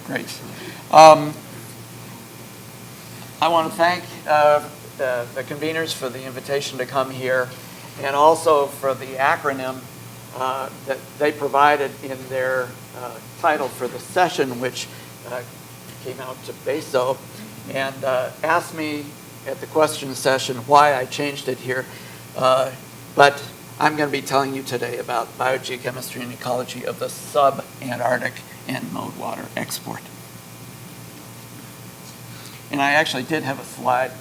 Great. I want to thank the conveners for the invitation to come here, and also for the acronym that they provided in their title for the session, which came out to BESO, and asked me at the question session why I changed it here. But I'm going to be telling you today about biogeochemistry and ecology of the sub-Antarctic and mode water export. And I actually did have a slide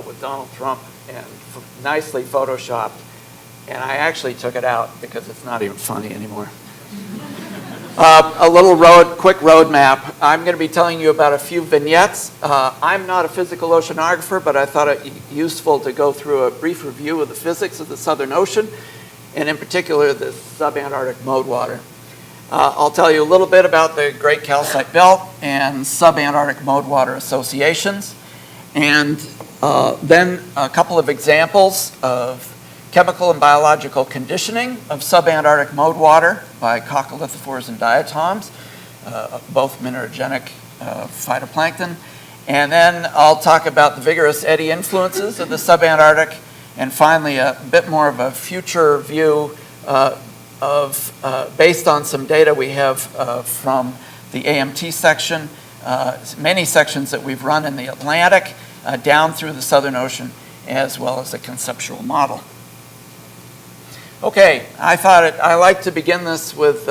with Donald Trump and nicely photoshopped, and I actually took it out because it's not even funny anymore. A little quick road map. I'm going to be telling you about a few vignettes. I'm not a physical oceanographer, but I thought it useful to go through a brief review of the physics of the Southern Ocean, and in particular the subantarctic mode water. I'll tell you a little bit about the Great Calcite Belt and subantarctic mode water associations, and then a couple of examples of chemical and biological conditioning of subantarctic mode water by coccolithophores and diatoms, both minerogenic phytoplankton. And then I'll talk about the vigorous eddy influences of the subantarctic, and finally a bit more of a future view based on some data we have from the AMT section, many sections that we've run in the Atlantic, down through the Southern Ocean, as well as a conceptual model. Okay, I like to begin this with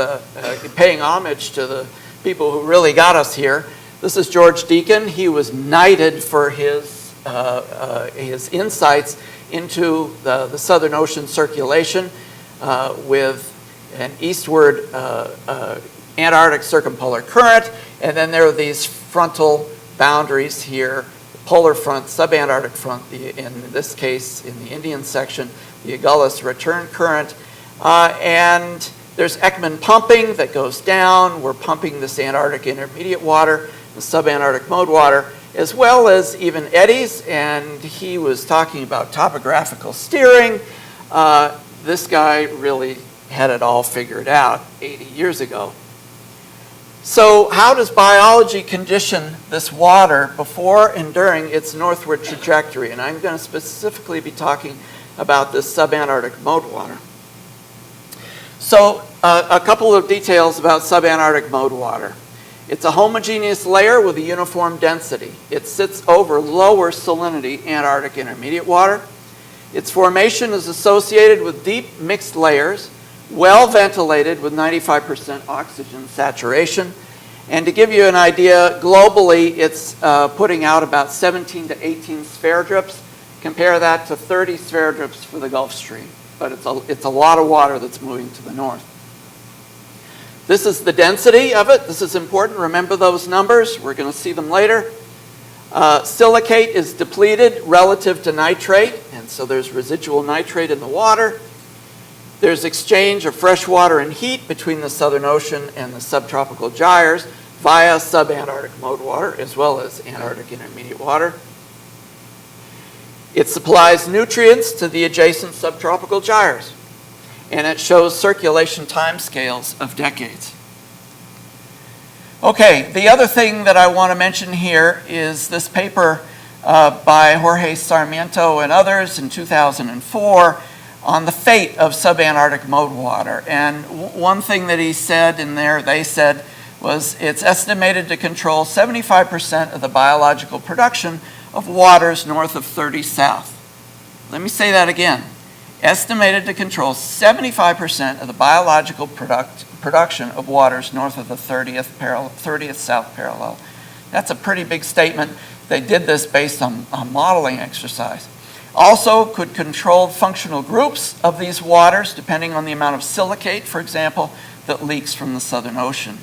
paying homage to the people who really got us here. This is George Deacon. He was knighted for his insights into the Southern Ocean circulation with an eastward Antarctic circumpolar current, and then there are these frontal boundaries here, the polar front, subantarctic front, in this case in the Indian section, the Agulhas return current, and there's Ekman pumping that goes down. We're pumping this Antarctic intermediate water, the subantarctic mode water, as well as even eddies, and he was talking about topographical steering. This guy really had it all figured out 80 years ago. So how does biology condition this water before and during its northward trajectory? And I'm going to specifically be talking about this subantarctic mode water. So a couple of details about subantarctic mode water. It's a homogeneous layer with a uniform density. It sits over lower salinity Antarctic intermediate water. Its formation is associated with deep mixed layers, well ventilated with 95% oxygen saturation. And to give you an idea, globally it's putting out about 17 to 18 sphere drips. Compare that to 30 sphere drips for the Gulf Stream. But it's a lot of water that's moving to the north. This is the density of it. This is important. Remember those numbers. We're going to see them later. Silicate is depleted relative to nitrate, and so there's residual nitrate in the water. There's exchange of fresh water and heat between the Southern Ocean and the subtropical gyres via subantarctic mode water, as well as Antarctic intermediate water. It supplies nutrients to the adjacent subtropical gyres, and it shows circulation timescales of decades. Okay, the other thing that I want to mention here is this paper by Jorge Sarmiento and others in 2004 on the fate of subantarctic mode water. And one thing that he said in there, they said, was it's estimated to control 75% of the biological production of waters north of 30 south. Let me say that again. Estimated to control 75% of the biological production of waters north of the 30th south parallel. That's a pretty big statement. They did this based on a modeling exercise. Also could control functional groups of these waters depending on the amount of silicate, for example, that leaks from the Southern Ocean.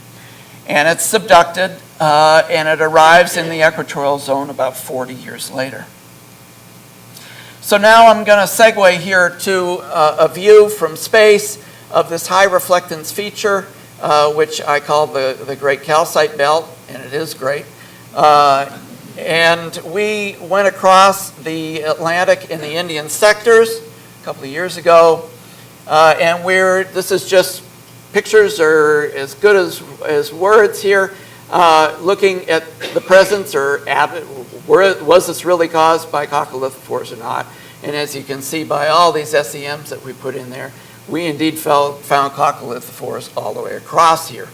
And it's subducted and it arrives in the equatorial zone about 40 years later. So now I'm going to segue here to a view from space of this high reflectance feature, which I call the Great Calcite Belt, and it is great. And we went across the Atlantic and the Indian sectors a couple of years ago, and this is just pictures are as good as words here. looking at the presence or was this really caused by coccolithophores or not. And as you can see by all these SEMs that we put in there, we indeed found coccolithophores all the way across here.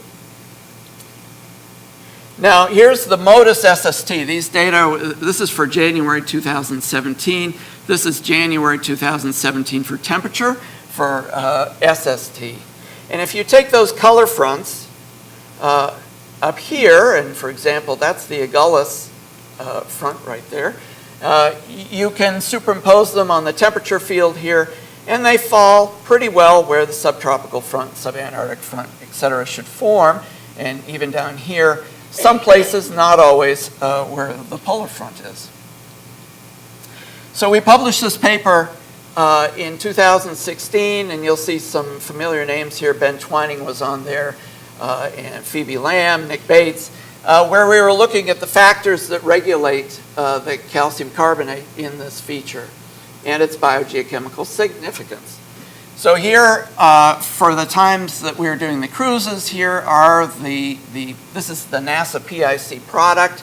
Now, here's the MODIS SST. These data, this is for January 2017. This is January 2017 for temperature for SST. And if you take those color fronts up here, and for example, that's the Agulhas front right there, you can superimpose them on the temperature field here, and they fall pretty well where the subtropical front, subantarctic front, etc. should form, and even down here, some places, not always, where the polar front is. So we published this paper in 2016, and you'll see some familiar names here. Ben Twining was on there, and Phoebe Lamb, Nick Bates, where we were looking at the factors that regulate the calcium carbonate in this feature and its biogeochemical significance. So here, for the times that we were doing the cruises, here are this is the NASA PIC product,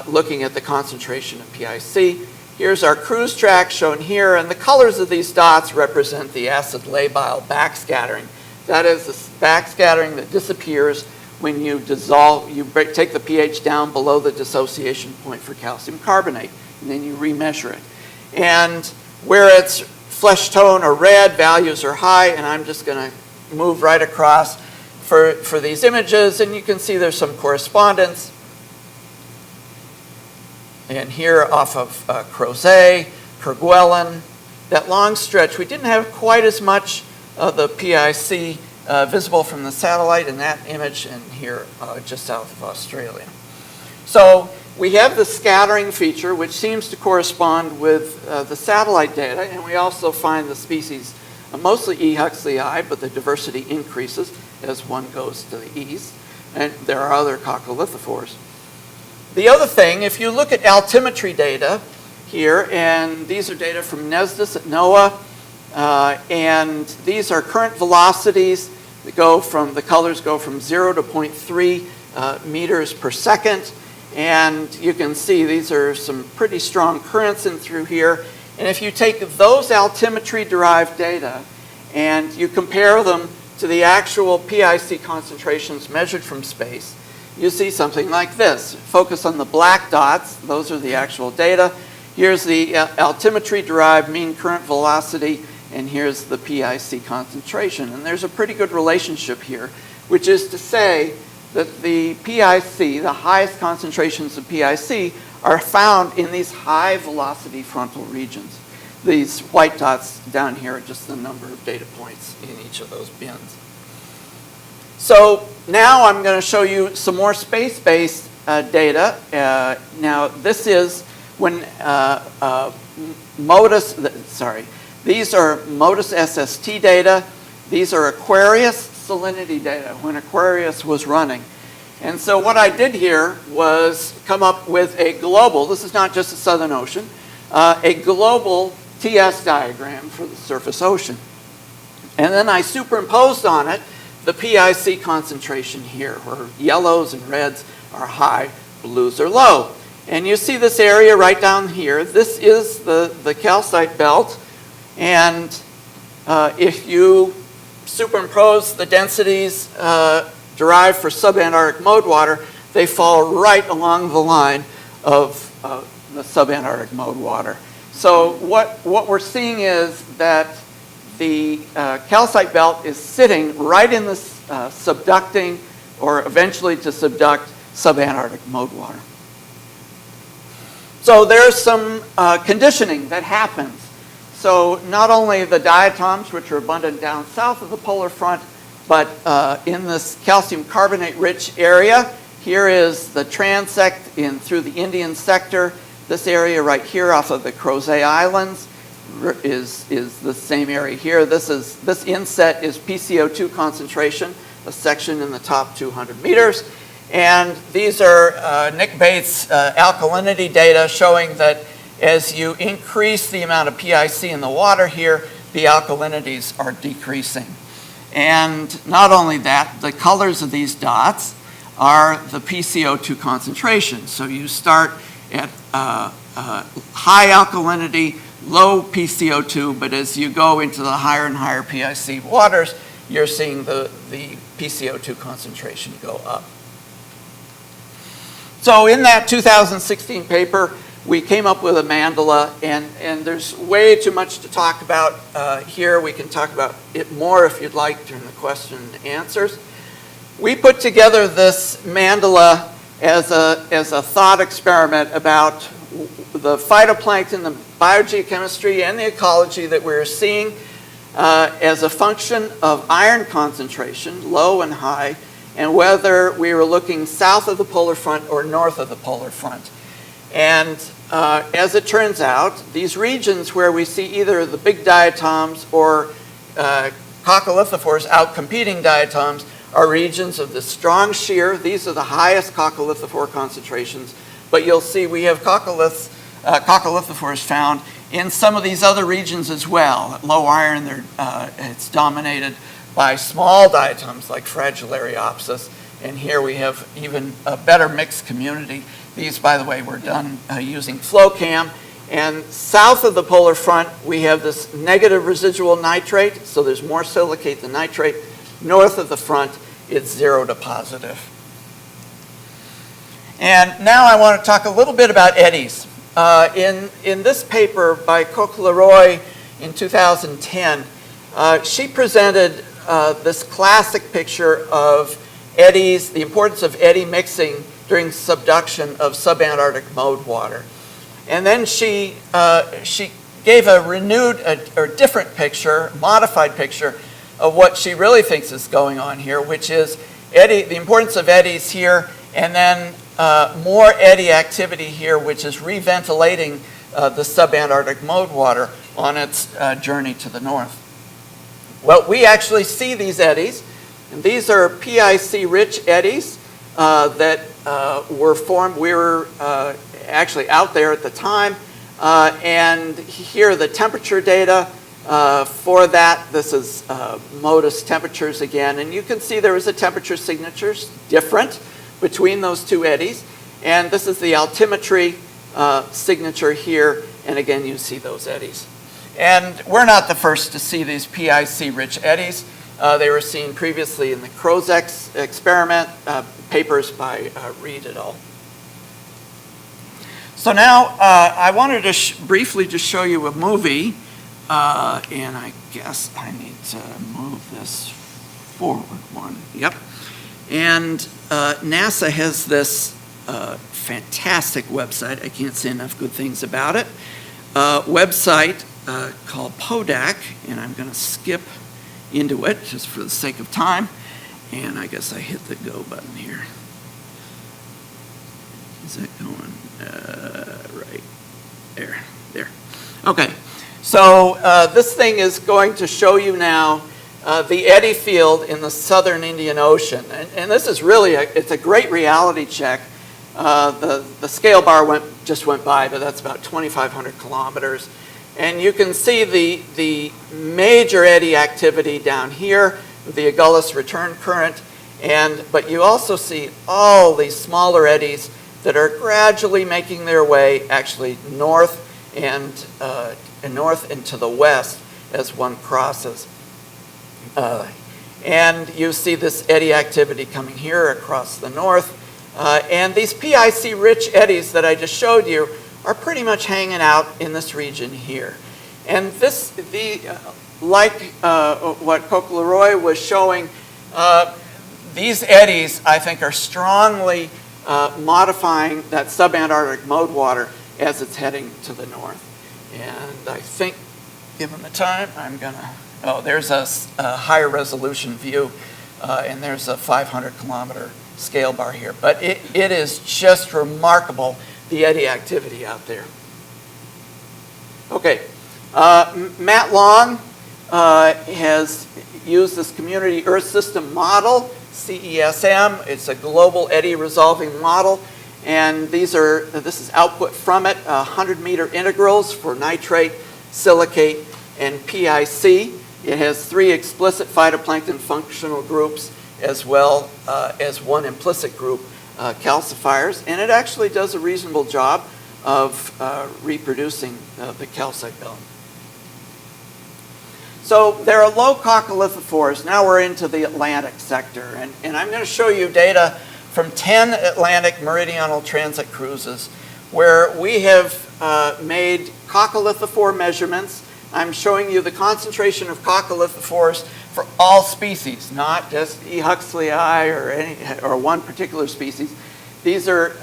looking at the concentration of PIC. Here's our cruise track shown here, and the colors of these dots represent the acid labile backscattering. That is the backscattering that disappears when you dissolve, take the pH down below the dissociation point for calcium carbonate, and then you remeasure it. And where it's flesh tone or red, values are high, and I'm just going to move right across for these images, and you can see there's some correspondence. And here off of Crozet, Kerguelen, that long stretch, we didn't have quite as much of the PIC visible from the satellite in that image, and here just south of Australia. So we have the scattering feature, which seems to correspond with the satellite data, and we also find the species mostly E. huxleyi, but the diversity increases as one goes to the east, and there are other coccolithophores. The other thing, if you look at altimetry data here, and these are data from NESDIS at NOAA, and these are current velocities that go from, the colors go from 0 to 0.3 meters per second. And you can see these are some pretty strong currents in through here. And if you take those altimetry-derived data and you compare them to the actual PIC concentrations measured from space, you see something like this. Focus on the black dots. Those are the actual data. Here's the altimetry-derived mean current velocity, and here's the PIC concentration. And there's a pretty good relationship here, which is to say that the PIC, the highest concentrations of PIC, are found in these high velocity frontal regions. These white dots down here are just the number of data points in each of those bins. So now I'm going to show you some more space-based data. Now this is when these are MODIS SST data. These are Aquarius salinity data when Aquarius was running. And so what I did here was come up with a global, this is not just the Southern Ocean, a global TS diagram for the surface ocean. And then I superimposed on it the PIC concentration here, where yellows and reds are high, blues are low. And you see this area right down here. This is the Calcite Belt. And if you superimpose the densities derived for subantarctic mode water, they fall right along the line of the subantarctic mode water. So what we're seeing is that the Calcite Belt is sitting right in the subducting, or eventually to subduct, subantarctic mode water. So there's some conditioning that happens. So not only the diatoms, which are abundant down south of the polar front, but in this calcium carbonate-rich area, here is the transect through the Indian sector. This area right here off of the Crozet Islands is the same area here. This inset is pCO₂ concentration, a section in the top 200 meters. And these are Nick Bates' alkalinity data showing that as you increase the amount of PIC in the water here, the alkalinities are decreasing. And not only that, the colors of these dots are the pCO₂ concentrations. So you start at high alkalinity, low pCO₂, but as you go into the higher and higher PIC waters, you're seeing the pCO₂ concentration go up. So in that 2016 paper, we came up with a mandala, and there's way too much to talk about here. We can talk about it more if you'd like during the question and answers. We put together this mandala as a thought experiment about the phytoplankton, the biogeochemistry, and the ecology that we're seeing as a function of iron concentration, low and high, and whether we were looking south of the polar front or north of the polar front. And as it turns out, these regions where we see either the big diatoms or coccolithophores outcompeting diatoms are regions of the strong shear. These are the highest coccolithophore concentrations, but you'll see we have coccolithophores found in some of these other regions as well. At low iron, it's dominated by small diatoms like Fragilareopsis, and here we have even a better mixed community. These, by the way, were done using FlowCam. And south of the polar front, we have this negative residual nitrate, so there's more silicate than nitrate. North of the front, it's 0 to positive. And now I want to talk a little bit about eddies. In this paper by Coccolithophore in 2010, she presented this classic picture of eddies, the importance of eddy mixing during subduction of subantarctic mode water. And then she gave a renewed or different picture, modified picture of what she really thinks is going on here, which is the importance of eddies here, and then more eddy activity here, which is reventilating the subantarctic mode water on its journey to the north. Well, we actually see these eddies, and these are PIC-rich eddies that were formed. We were actually out there at the time, and here are the temperature data for that. This is MODIS temperatures again, and you can see there is a temperature signature different between those two eddies, and this is the altimetry signature here, and again you see those eddies. And we're not the first to see these PIC-rich eddies. They were seen previously in the Crozex experiment, papers by Reed et al. So now I wanted to briefly just show you a movie, and I guess I need to move this forward one. Yep. And NASA has this fantastic website. I can't say enough good things about it. Website called PODAC, and I'm going to skip into it just for the sake of time. And I guess I hit the go button here. Is that going? Right there. Okay. So this thing is going to show you now the eddy field in the southern Indian Ocean. And this is really, it's a great reality check. The scale bar just went by, but that's about 2,500 kilometers. And you can see the major eddy activity down here, the Agulhas return current, but you also see all these smaller eddies that are gradually making their way actually north and to the west as one crosses. And you see this eddy activity coming here across the north. And these PIC-rich eddies that I just showed you are pretty much hanging out in this region here. And like what Coccolithophore was showing, these eddies, I think, are strongly modifying that subantarctic mode water as it's heading to the north. And I think, given the time, I'm gonna, there's a higher resolution view, and there's a 500-kilometer scale bar here. But it is just remarkable, the eddy activity out there. Okay, Matt Long has used this community Earth system model, CESM. It's a global eddy resolving model, and this is output from it, 100-meter integrals for nitrate, silicate, and PIC. It has 3 explicit phytoplankton functional groups as well as 1 implicit group, calcifiers, and it actually does a reasonable job of reproducing the calcite belt. So there are low coccolithophores. Now we're into the Atlantic sector, and I'm going to show you data from 10 Atlantic meridional transit cruises where we have made coccolithophore measurements. I'm showing you the concentration of coccolithophores for all species, not just E. huxleyi or one particular species. These are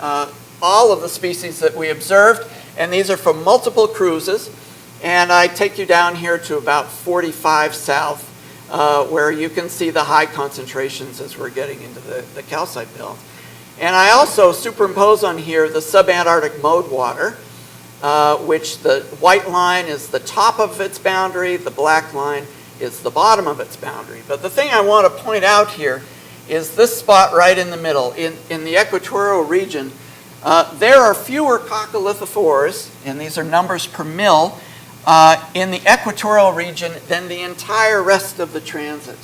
all of the species that we observed, and these are from multiple cruises. And I take you down here to about 45 south, where you can see the high concentrations as we're getting into the calcite belt. And I also superimpose on here the subantarctic mode water, which the white line is the top of its boundary, the black line is the bottom of its boundary. But the thing I want to point out here is this spot right in the middle. In the equatorial region, there are fewer coccolithophores, and these are numbers per mil, in the equatorial region than the entire rest of the transit.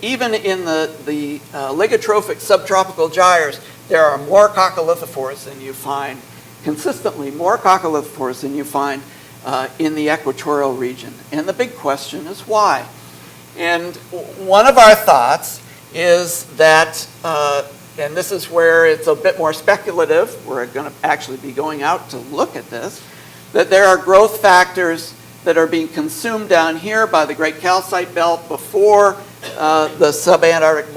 Even in the ligotrophic subtropical gyres, there are more coccolithophores than you find, consistently more coccolithophores than you find in the equatorial region. And the big question is why? And one of our thoughts is that, and this is where it's a bit more speculative, we're going to actually be going out to look at this, that there are growth factors that are being consumed down here by the Great Calcite Belt before the subantarctic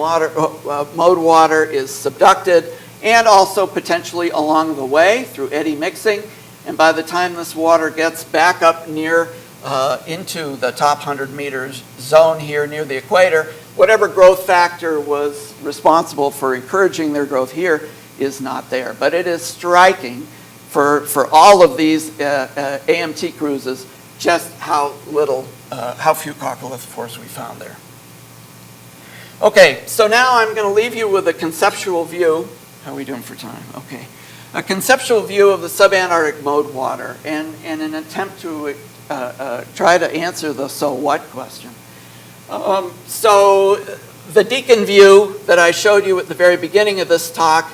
mode water is subducted, and also potentially along the way through eddy mixing. And by the time this water gets back up near into the top 100 meters zone here near the equator, whatever growth factor was responsible for encouraging their growth here is not there. But it is striking for all of these AMT cruises just how few coccolithophores we found there. Okay, so now I'm going to leave you with a conceptual view. How are we doing for time? Okay. A conceptual view of the subantarctic mode water and an attempt to try to answer the so what question. So the Deacon view that I showed you at the very beginning of this talk,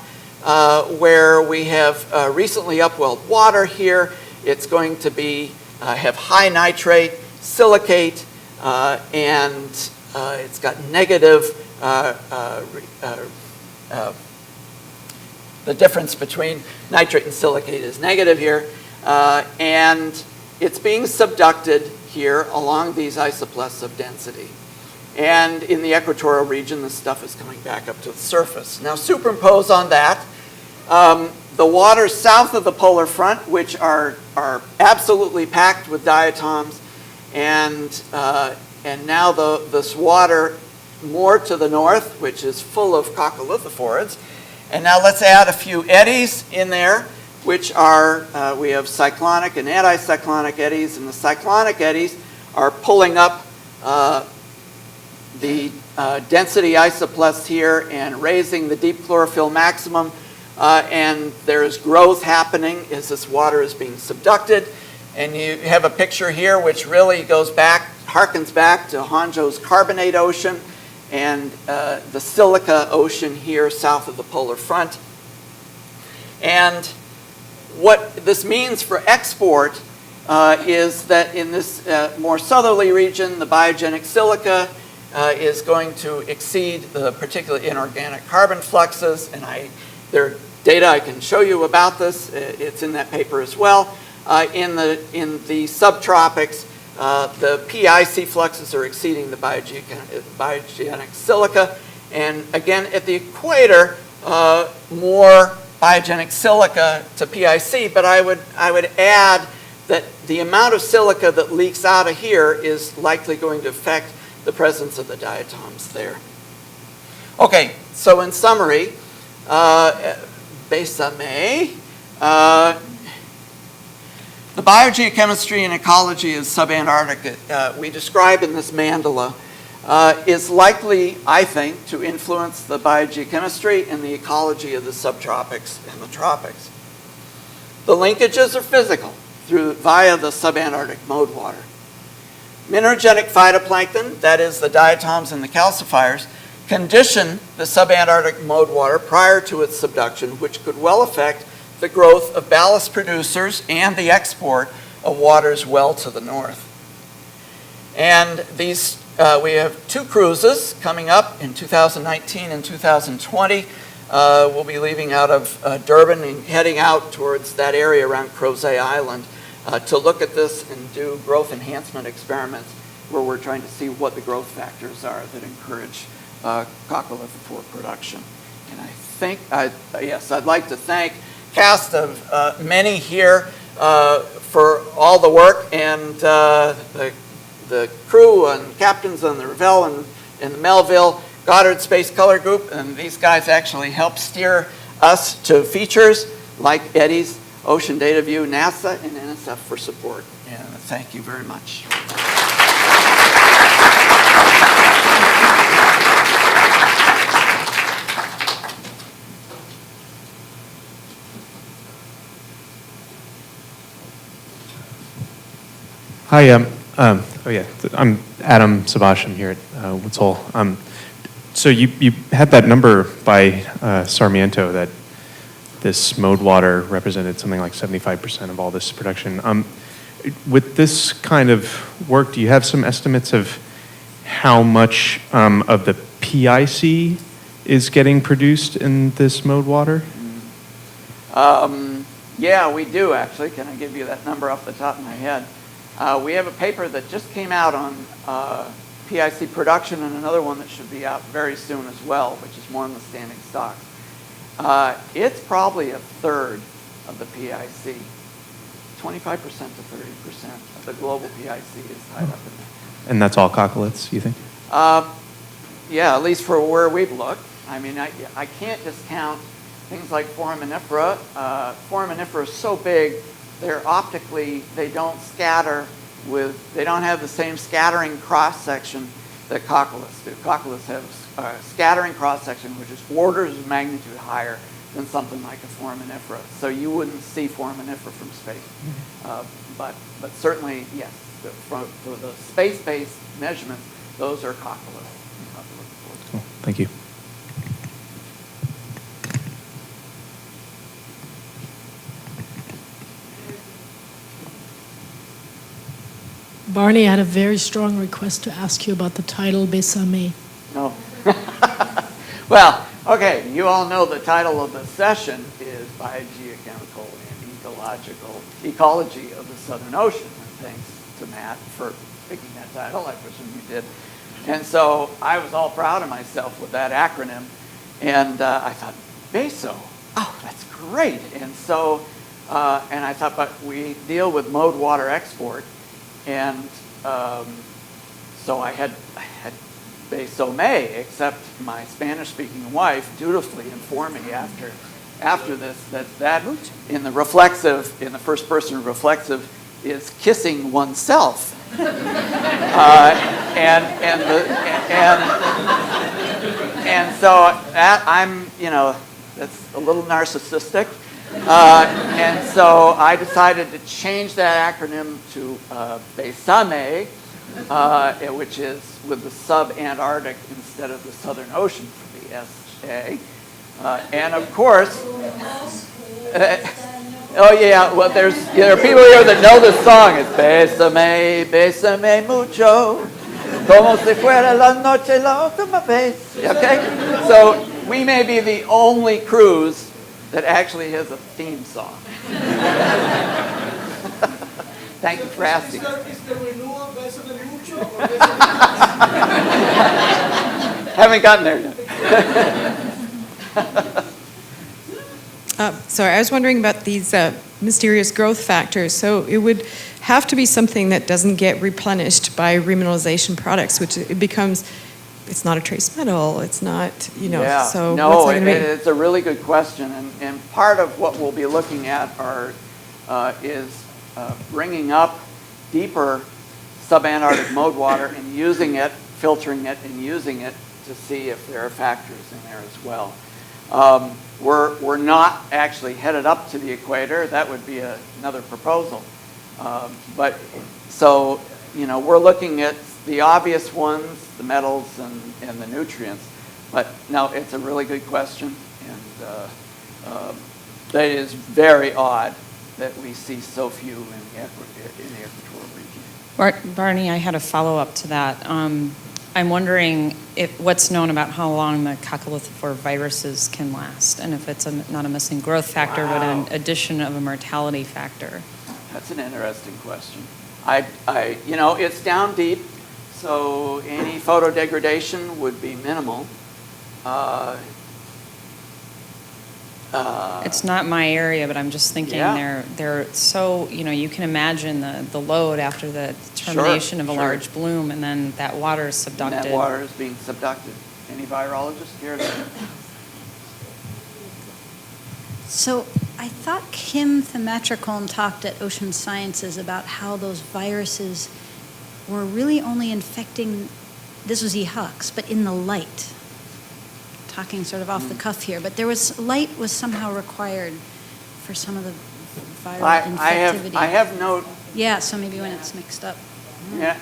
where we have recently upwelled water here, it's going to be have high nitrate, silicate, and it's got negative, the difference between nitrate and silicate is negative here, and it's being subducted here along these isopleths of density. And in the equatorial region, the stuff is coming back up to the surface. Now superimpose on that the waters south of the polar front, which are absolutely packed with diatoms, and now this water more to the north, which is full of coccolithophores. And now let's add a few eddies in there, which are, we have cyclonic and anticyclonic eddies, and the cyclonic eddies are pulling up the density isopleths here and raising the deep chlorophyll maximum, and there's growth happening as this water is being subducted. And you have a picture here which really goes back, harkens back to Honjo's carbonate ocean and the silica ocean here south of the polar front. And what this means for export is that in this more southerly region, the biogenic silica is going to exceed the particular inorganic carbon fluxes, and there are data I can show you about this. It's in that paper as well. In the subtropics, the pIC fluxes are exceeding the biogenic silica, and again at the equator, more biogenic silica to pIC. But I would add that the amount of silica that leaks out of here is likely going to affect the presence of the diatoms there. Okay, so in summary, BESA may. The biogeochemistry and ecology of Sub-Antarctic, we describe in this mandala, is likely, I think, to influence the biogeochemistry and the ecology of the subtropics and the tropics. The linkages are physical via the subantarctic mode water. Minerogenic phytoplankton, that is the diatoms and the calcifiers, condition the subantarctic mode water prior to its subduction, which could well affect the growth of ballast producers and the export of waters well to the north. And these, we have 2 cruises coming up in 2019 and 2020. We'll be leaving out of Durban and heading out towards that area around Crozet Island to look at this and do growth enhancement experiments where we're trying to see what the growth factors are that encourage coccolithophore production. And I think, yes, I'd like to thank cast of many here for all the work, and the crew and captains on the Revell and the Melville, Goddard Space Color Group, and these guys actually help steer us to features like Eddy's, Ocean Data View, NASA, and NSF for support. And thank you very much. Hi, I'm Adam Sebastian here at Woods Hole. So you had that number by Sarmiento that this mode water represented something like 75% of all this production. With this kind of work, do you have some estimates of how much of the PIC is getting produced in this mode water? Yeah, we do actually. Can I give you that number off the top of my head? We have a paper that just came out on PIC production and another one that should be out very soon as well, which is more on the standing stocks. It's probably a third of the PIC. 25% to 30% of the global PIC is tied up in that. And that's all coccoliths, you think? Yeah, at least for where we've looked. I mean, I can't discount things like foraminifera. Foraminifera is so big, they're optically, they don't scatter with, they don't have the same scattering cross-section that coccoliths do. Coccoliths have scattering cross-section, which is orders of magnitude higher than something like a foraminifera. So you wouldn't see foraminifera from space. But certainly, yes, for the space-based measurements, those are coccoliths. Cool. Thank you. Barney, I had a very strong request to ask you about the title BESA. No. Well, okay, you all know the title of the session is Biogeochemical and Ecology of the Southern Ocean. And thanks to Matt for picking that title. I presume you did. And so I was all proud of myself with that acronym. And I thought, BESO, oh, that's great. And so, and I thought, but we deal with mode water export. And so I had BESO, except my Spanish-speaking wife dutifully informed me after this that in the reflexive, in the first person reflexive, is kissing oneself. And so I'm, that's a little narcissistic. And so I decided to change that acronym to BESA, which is with the Sub-Antarctic instead of the Southern Ocean for the S.A. And of course, oh yeah, well there are people here that know this song. It's bésame mucho, como si fuera la noche la última vez. Okay, so we may be the only cruise that actually has a theme song. Thank you for asking. Is the renewal Bésame mucho or Haven't gotten there yet. Sorry, I was wondering about these mysterious growth factors. So it would have to be something that doesn't get replenished by remineralization products, which it becomes, it's not a trace metal, it's not, Yeah. so no, what's that gonna be? It's a really good question. And part of what we'll be looking at is bringing up deeper subantarctic mode water and using it, filtering it, and using it to see if there are factors in there as well. We're not actually headed up to the equator. That would be another proposal. But so we're looking at the obvious ones, the metals and the nutrients. But no, it's a really good question, and that is very odd that we see so few in the equatorial region. Barney, I had a follow-up to that. I'm wondering what's known about how long the coccolithophore viruses can last, and if it's not a missing growth factor, but an addition of a mortality factor. That's an interesting question. It's down deep, so any photodegradation would be minimal. It's not my area, but I'm just thinking they're so, you can imagine the load after the termination of a large bloom, and then that water is subducted. And that water is being subducted. Any virologist here? So I thought Kim Thematricone talked at Ocean Sciences about how those viruses were really only infecting, this was E. hux, but in the light. Talking sort of off the cuff here, but light was somehow required for some of the viral infectivity. I have no. Yeah, so maybe when it's mixed up. Yeah.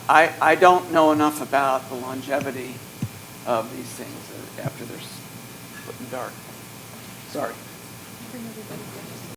I don't know enough about the longevity of these things after they're put in dark. Sorry.